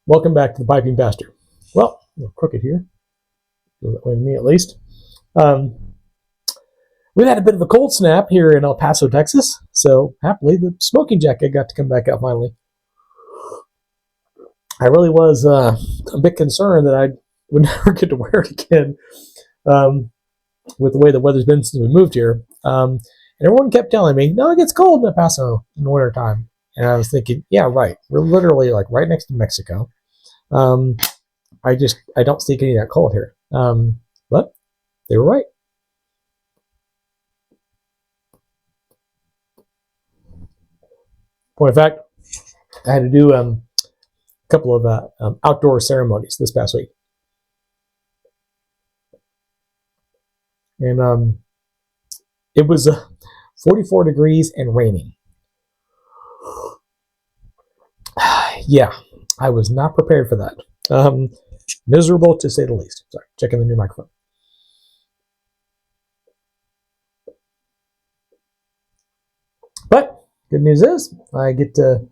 Welcome back to the Piping Pastor. Well, a little crooked here. Feel that way to me, at least. Um, we've had a bit of a cold snap here in El Paso, Texas. So happily, the smoking jacket got to come back out finally. I really was a bit concerned that I would never get to wear it again with the way the weather's been since we moved here. And everyone kept telling me, no, it gets cold in El Paso in the wintertime. And I was thinking, yeah, right. We're literally like right next to Mexico. I don't think any of that cold here. But they were right. Point of fact, I had to do a couple of outdoor ceremonies this past week. And it was 44 degrees and raining. Yeah, I was not prepared for that. Miserable to say the least. Sorry, checking the new microphone. But good news is I get to,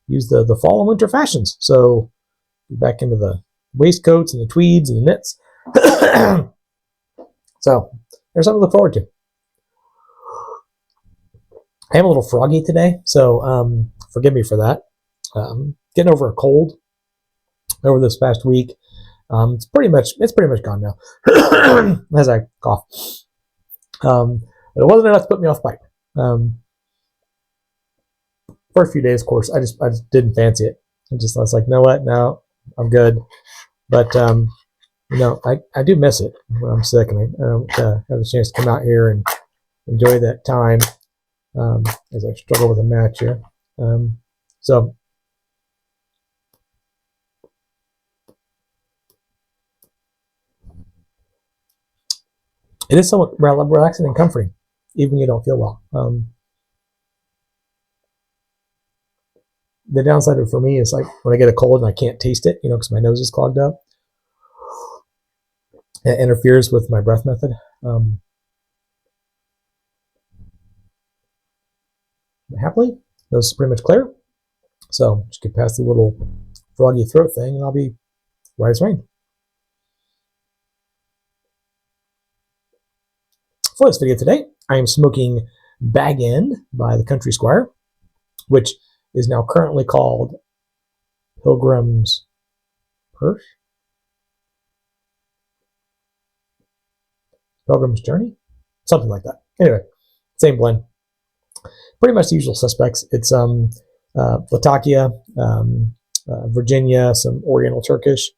use the fall and winter fashions. So back into the waistcoats and the tweeds and the knits. So there's something to look forward to. I am a little froggy today, so forgive me for that. Getting over a cold over this past week. It's pretty much gone now as I cough. But it wasn't enough to put me off bike. First few days, of course, I just didn't fancy it. I was like, know what? No, I'm good. But I do miss it when I'm sick, and I don't have a chance to come out here and enjoy that time as I struggle with a match here. So it is somewhat relaxing and comforting, even when you don't feel well. The downside of it for me is like when I get a cold and I can't taste it, because my nose is clogged up. It interferes with my breath method. Happily, nose is pretty much clear. So just get past the little froggy throat thing and I'll be right as rain. For this video today, I am smoking Bag End by the Country Squire, which is now currently called Pilgrim's Perch? Pilgrim's Journey? Something like that. Anyway, same blend. Pretty much the usual suspects. It's Latakia, Virginia, some Oriental Turkish.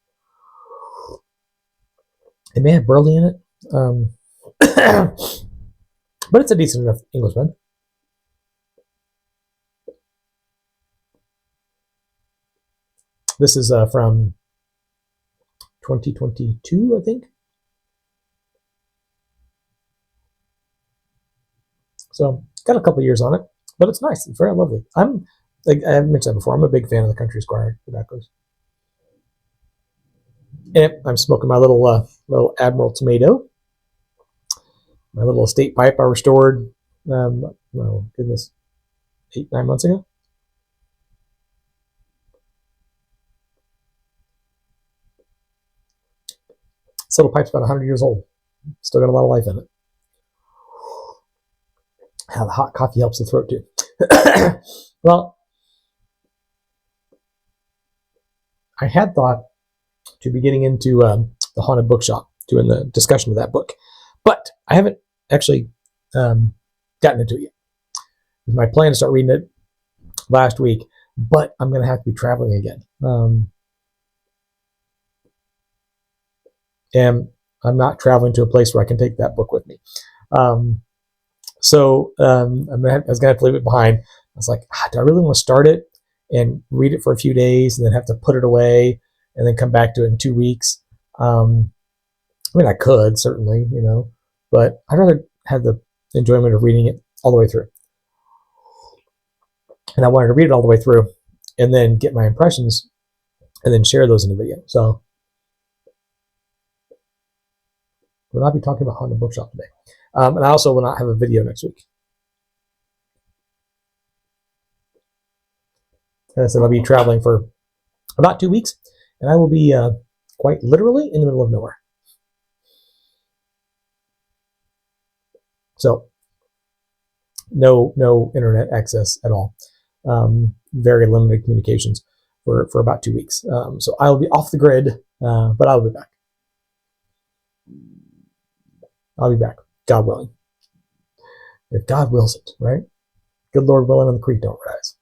It may have burley in it. But it's a decent enough English blend. This is from 2022, I think. So got a couple years on it, but it's nice. It's very lovely. Like I haven't mentioned that before, I'm a big fan of the Country Squire tobaccos. And I'm smoking my little Admiral Tomato, my little estate pipe I restored. Oh goodness, 8-9 months ago. This little pipe's about 100 years old. Still got a lot of life in it. How the hot coffee helps the throat too. Well, I had thought to be getting into the Haunted Bookshop, doing the discussion of that book, but I haven't actually gotten into it yet. It was my plan to start reading it last week, but I'm going to have to be traveling again. And I'm not traveling to a place where I can take that book with me. So I was going to have to leave it behind. I was like, do I really want to start it and read it for a few days and then have to put it away and then come back to it in 2 weeks? I mean, I could certainly, but I'd rather have the enjoyment of reading it all the way through. And I wanted to read it all the way through and then get my impressions and then share those in the video. So we'll not be talking about Haunted Bookshop today. And I also will not have a video next week. As I said, I'll be traveling for about 2 weeks, and I will be quite literally in the middle of nowhere. So no internet access at all. Very limited communications for about 2 weeks. So I'll be off the grid, but I'll be back. I'll be back, God willing. If God wills it, right? Good Lord willing, and the creek don't rise.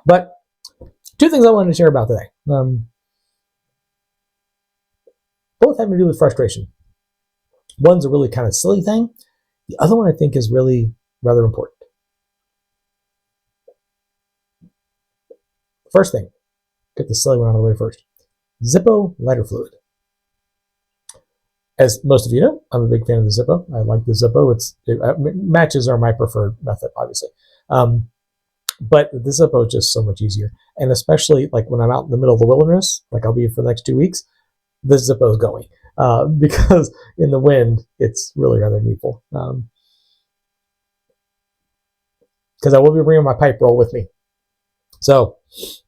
But 2 things I wanted to share about today. Both having to do with frustration. One's a really kind of silly thing. The other one I think is really rather important. First thing, get the silly one out of the way first. Zippo lighter fluid. As most of you know, I'm a big fan of the Zippo. I like the Zippo. Matches are my preferred method, obviously. But the Zippo is just so much easier. And especially like when I'm out in the middle of the wilderness, like I'll be for the next 2 weeks, the Zippo is going. Because in the wind, it's really rather needful. Because I will be bringing my pipe roll with me. So,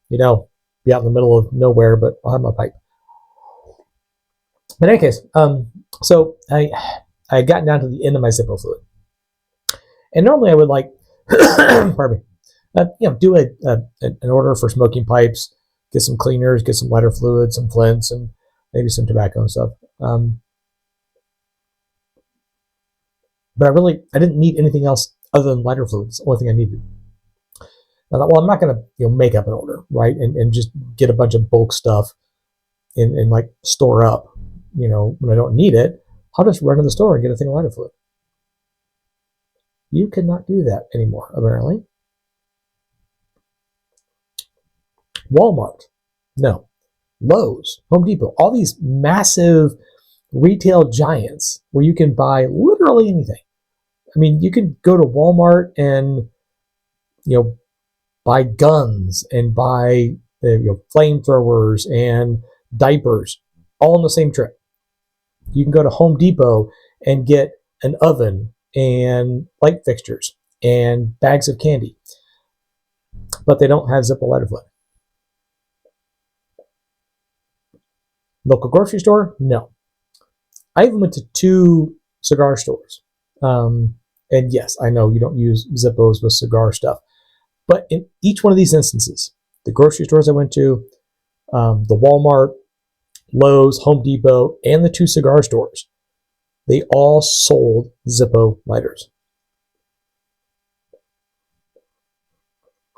be out in the middle of nowhere, but I'll have my pipe. In any case, so I had gotten down to the end of my Zippo fluid. And normally I would pardon me, do an order for smoking pipes, get some cleaners, get some lighter fluid, some flints, and maybe some tobacco and stuff. But I didn't need anything else other than lighter fluid. It's the only thing I needed. I thought, well, I'm not going to make up an order, right? And just get a bunch of bulk stuff and like store up, when I don't need it. I'll just run to the store and get a thing of lighter fluid. You cannot do that anymore, apparently. Walmart, no. Lowe's, Home Depot, all these massive retail giants where you can buy literally anything. I mean, you can go to Walmart and, buy guns and buy flamethrowers and diapers all in the same trip. You can go to Home Depot and get an oven and light fixtures and bags of candy, but they don't have Zippo lighter fluid. Local grocery store, no. I even went to 2 cigar stores, and yes, I know you don't use Zippos with cigar stuff. But in each one of these instances, the grocery stores I went to, the Walmart, Lowe's, Home Depot, and the 2 cigar stores, they all sold Zippo lighters.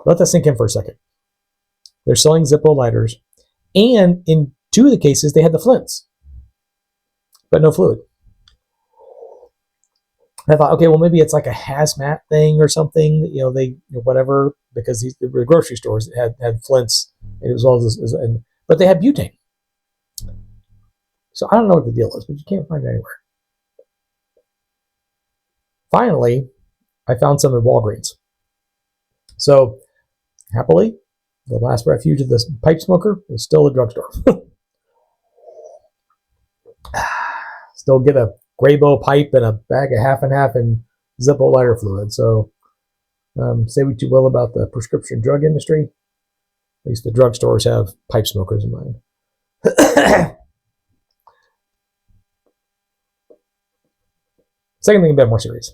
Let that sink in for a second. They're selling Zippo lighters, and in 2 of the cases, they had the flints, but no fluid. I thought, okay, well, maybe it's like a hazmat thing or something. Whatever, because the grocery stores had flints, and it was all this, but they had butane. So I don't know what the deal is, but you can't find it anywhere. Finally, I found some at Walgreens. So happily, the last refuge of this pipe smoker is still a drugstore. Still get a Graybo pipe and a bag of half and half and Zippo lighter fluid. So say what you will about the prescription drug industry. At least the drugstores have pipe smokers in mind. Second thing, a bit more serious.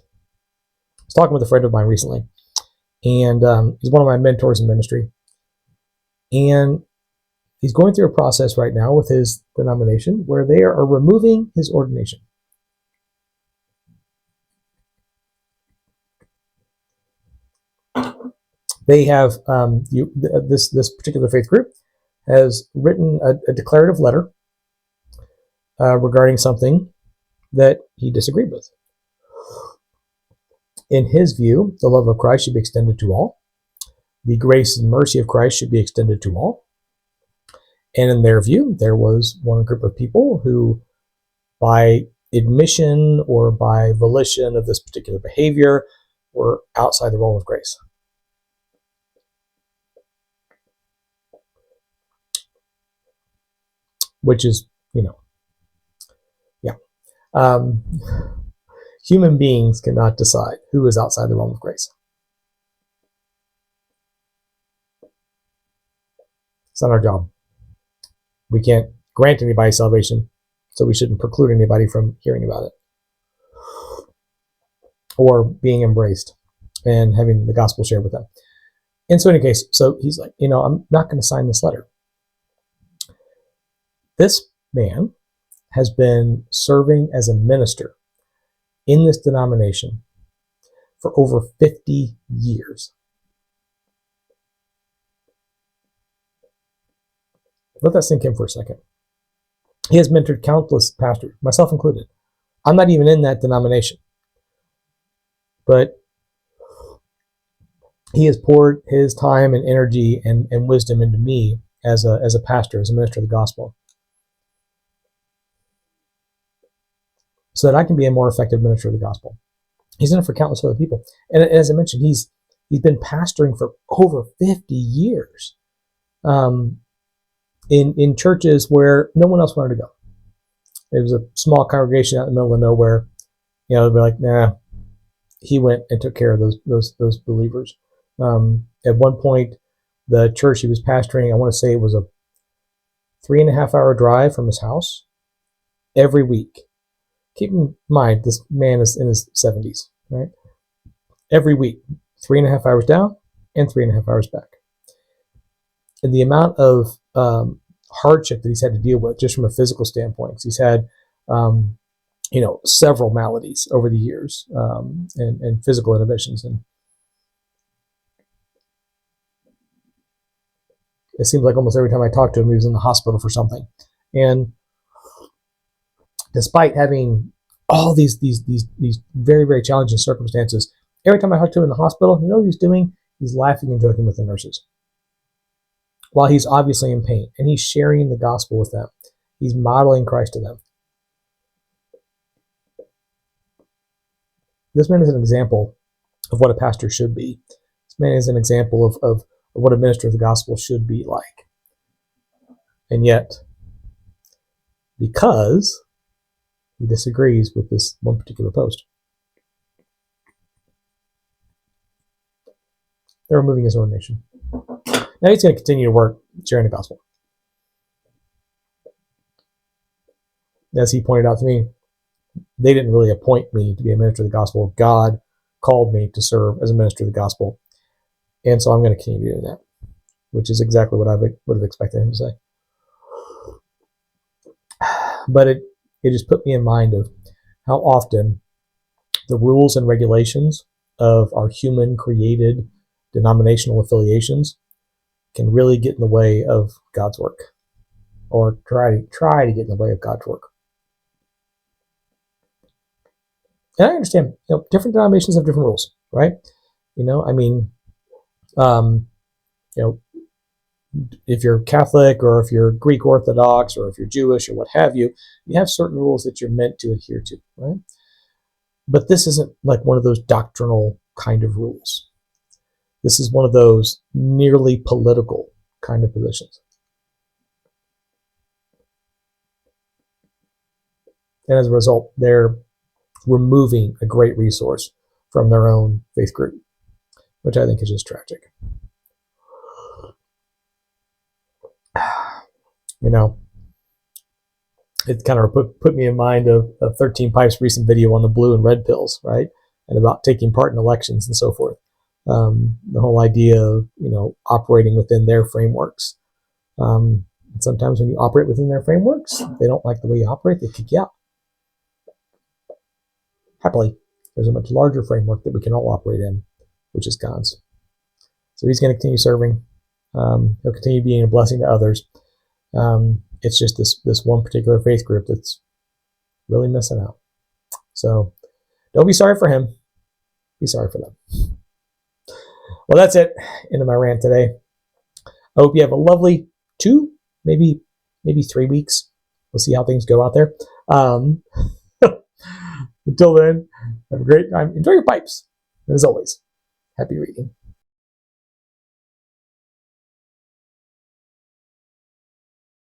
I was talking with a friend of mine recently, and he's one of my mentors in ministry. And he's going through a process right now with his denomination where they are removing his ordination. They have this particular faith group has written a declarative letter regarding something that he disagreed with. In his view, the love of Christ should be extended to all. The grace and mercy of Christ should be extended to all. And in their view, there was one group of people who, by admission or by volition of this particular behavior, were outside the realm of grace. Which is, human beings cannot decide who is outside the realm of grace. It's not our job. We can't grant anybody salvation, so we shouldn't preclude anybody from hearing about it or being embraced and having the gospel shared with them. And so in any case, so he's like, I'm not going to sign this letter. This man has been serving as a minister in this denomination for over 50 years. Let that sink in for a second. He has mentored countless pastors, myself included. I'm not even in that denomination. But he has poured his time and energy and wisdom into me as a pastor, as a minister of the gospel, so that I can be a more effective minister of the gospel. He's done it for countless other people. And as I mentioned, he's been pastoring for over 50 years in churches where no one else wanted to go. It was a small congregation out in the middle of nowhere. They'd be like, nah. He went and took care of those believers. At one point, the church he was pastoring, I want to say it was a 3.5-hour drive from his house every week. Keep in mind, this man is in his 70s, right? Every week, 3.5 hours down and 3.5 hours back. And the amount of hardship that he's had to deal with just from a physical standpoint, because he's had several maladies over the years, and physical inhibitions. And it seems like almost every time I talked to him, he was in the hospital for something. And despite having all these very, very challenging circumstances, every time I talked to him in the hospital, you know what he's doing? He's laughing and joking with the nurses, while he's obviously in pain, and he's sharing the gospel with them. He's modeling Christ to them. This man is an example of what a pastor should be. This man is an example of what a minister of the gospel should be like. And yet, because he disagrees with this one particular post, they're removing his ordination. Now he's going to continue to work sharing the gospel. As he pointed out to me, they didn't really appoint me to be a minister of the gospel. God called me to serve as a minister of the gospel. And so I'm going to continue doing that, which is exactly what I would have expected him to say. But it just put me in mind of how often the rules and regulations of our human created denominational affiliations can really get in the way of God's work, or try to get in the way of God's work. And I understand, different denominations have different rules, right? If you're Catholic, or if you're Greek Orthodox, or if you're Jewish, or what have you, you have certain rules that you're meant to adhere to, right? But this isn't like one of those doctrinal kind of rules. This is one of those nearly political kind of positions. And as a result, they're removing a great resource from their own faith group, which I think is just tragic. It kind of put me in mind of 13 Pipe's recent video on the blue and red pills, right? And about taking part in elections and so forth. The whole idea of, operating within their frameworks. And sometimes when you operate within their frameworks, they don't like the way you operate, they kick you out. Happily, there's a much larger framework that we can all operate in, which is God's. So he's going to continue serving. He'll continue being a blessing to others. It's just this one particular faith group that's really missing out. So don't be sorry for him. Be sorry for them. Well, that's it. End of my rant today. I hope you have a lovely 2, maybe 3 weeks. We'll see how things go out there. Until then, have a great time. Enjoy your pipes. And as always, happy reading.